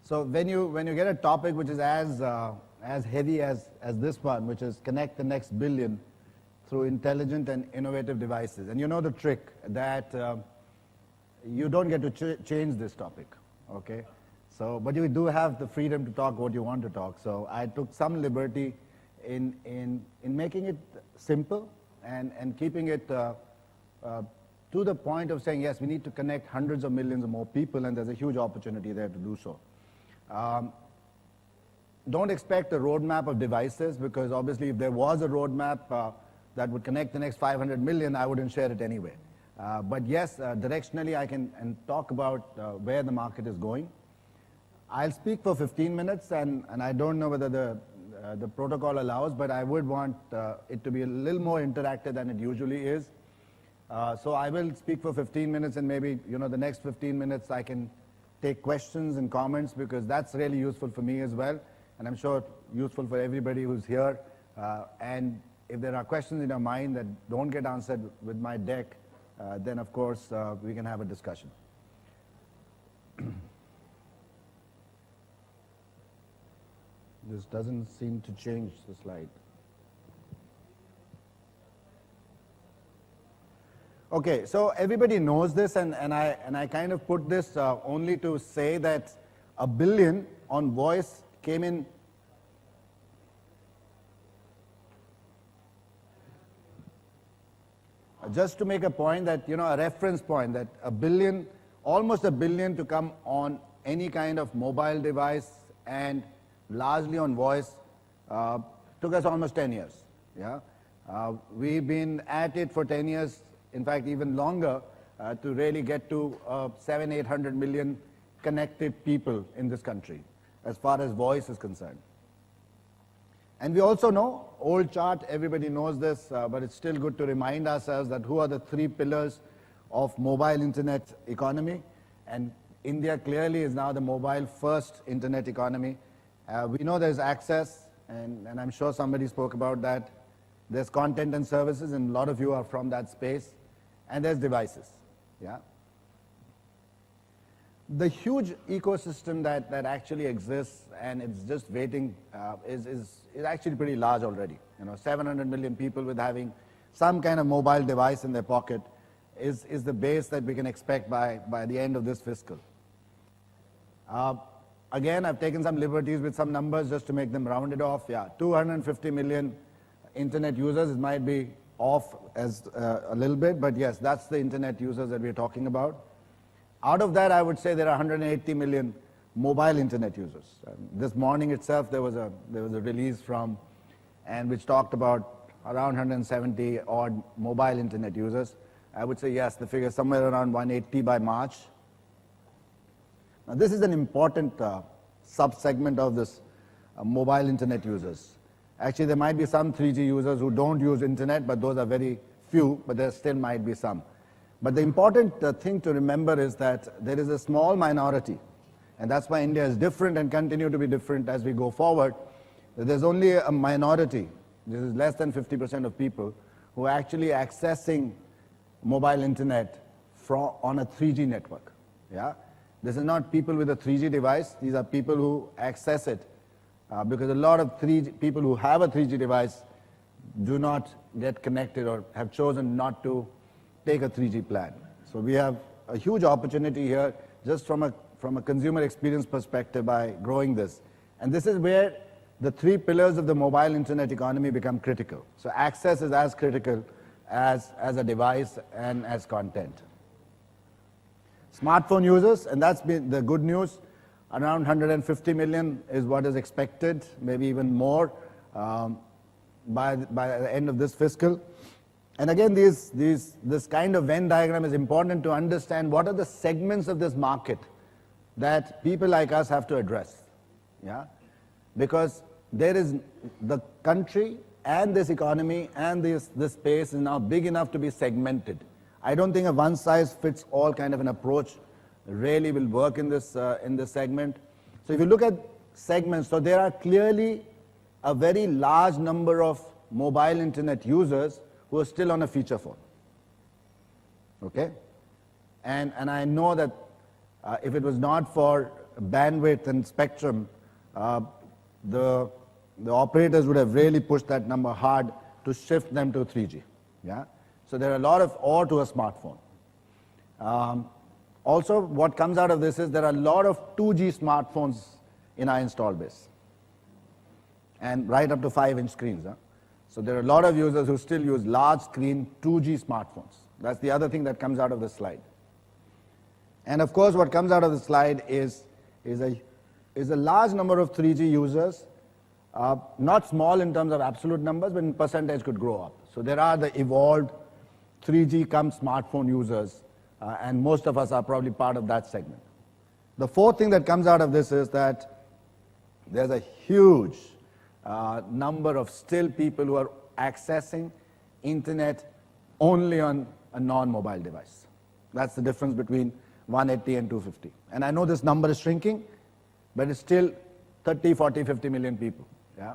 So when you get a topic which is as heavy as this one, which is connect the next billion through intelligent and innovative devices, and you know the trick that you don't get to change this topic, okay? So, but you do have the freedom to talk what you want to talk. So I took some liberty in making it simple and keeping it to the point of saying, yes, we need to connect hundreds of millions of more people, and there's a huge opportunity there to do so. Don't expect a roadmap of devices, because obviously if there was a roadmap that would connect the next 500 million, I wouldn't share it anyway. But yes, directionally I can talk about where the market is going. I'll speak for 15 minutes, and I don't know whether the protocol allows, but I would want it to be a little more interactive than it usually is. So I will speak for 15 minutes, and maybe the next 15 minutes I can take questions and comments, because that's really useful for me as well, and I'm sure useful for everybody who's here. And if there are questions in your mind that don't get answered with my deck, then of course we can have a discussion. This doesn't seem to change the slide. Okay, so everybody knows this, and I kind of put this only to say that 1 billion on voice came in. Just to make a point that, a reference point that 1 billion, almost 1 billion to come on any kind of mobile device and largely on voice, took us almost 10 years. Yeah, we've been at it for 10 years. In fact, even longer, to really get to 700-800 million connected people in this country, as far as voice is concerned. And we also know, old chart, everybody knows this, but it's still good to remind ourselves that who are the 3 pillars of mobile internet economy. And India clearly is now the mobile first internet economy. We know there's access, and I'm sure somebody spoke about that. There's content and services, and a lot of you are from that space. And there's devices, yeah. The huge ecosystem that actually exists, and it's just waiting, is actually pretty large already. 700 million people with having some kind of mobile device in their pocket is the base that we can expect by the end of this fiscal. Again, I've taken some liberties with some numbers just to make them rounded off. Yeah, 250 million internet users. It might be off as a little bit, but yes, that's the internet users that we're talking about. Out of that, I would say there are 180 million mobile internet users. This morning itself, there was a release and which talked about around 170 odd mobile internet users. I would say yes, the figure is somewhere around 180 by March. Now, this is an important sub-segment of this mobile internet users. Actually, there might be some 3G users who don't use internet, but those are very few, but there still might be some. But the important thing to remember is that there is a small minority, and that's why India is different and continue to be different as we go forward. There's only a minority, this is less than 50% of people, who are actually accessing mobile internet on a 3G network. Yeah? This is not people with a 3G device, these are people who access it. Because a lot of people who have a 3G device do not get connected or have chosen not to take a 3G plan. So we have a huge opportunity here just from a consumer experience perspective by growing this. And this is where the 3 pillars of the mobile internet economy become critical. So access is as critical as a device and as content. Smartphone users, and that's been the good news. Around 150 million is what is expected, maybe even more by the end of this fiscal. And again, this kind of Venn diagram is important to understand what are the segments of this market that people like us have to address. Yeah? Because there is the country and this economy and this space is now big enough to be segmented. I don't think a one-size-fits-all kind of an approach really will work in this segment. So if you look at segments, so there are clearly a very large number of mobile internet users who are still on a feature phone. Okay? And I know that if it was not for bandwidth and spectrum, the operators would have really pushed that number hard to shift them to 3G. Yeah? So there are a lot of or to a smartphone. Also, what comes out of this is there are a lot of 2G smartphones in our install base, and right up to 5-inch screens. Huh? So there are a lot of users who still use large screen 2G smartphones. That's the other thing that comes out of the slide. And of course, what comes out of the slide is a large number of 3G users, not small in terms of absolute numbers, but in percentage could grow up. So there are the evolved 3G come smartphone users, and most of us are probably part of that segment. The fourth thing that comes out of this is that there's a huge number of still people who are accessing internet only on a non-mobile device. That's the difference between 180 and 250. And I know this number is shrinking, but it's still 30, 40, 50 million people. Yeah?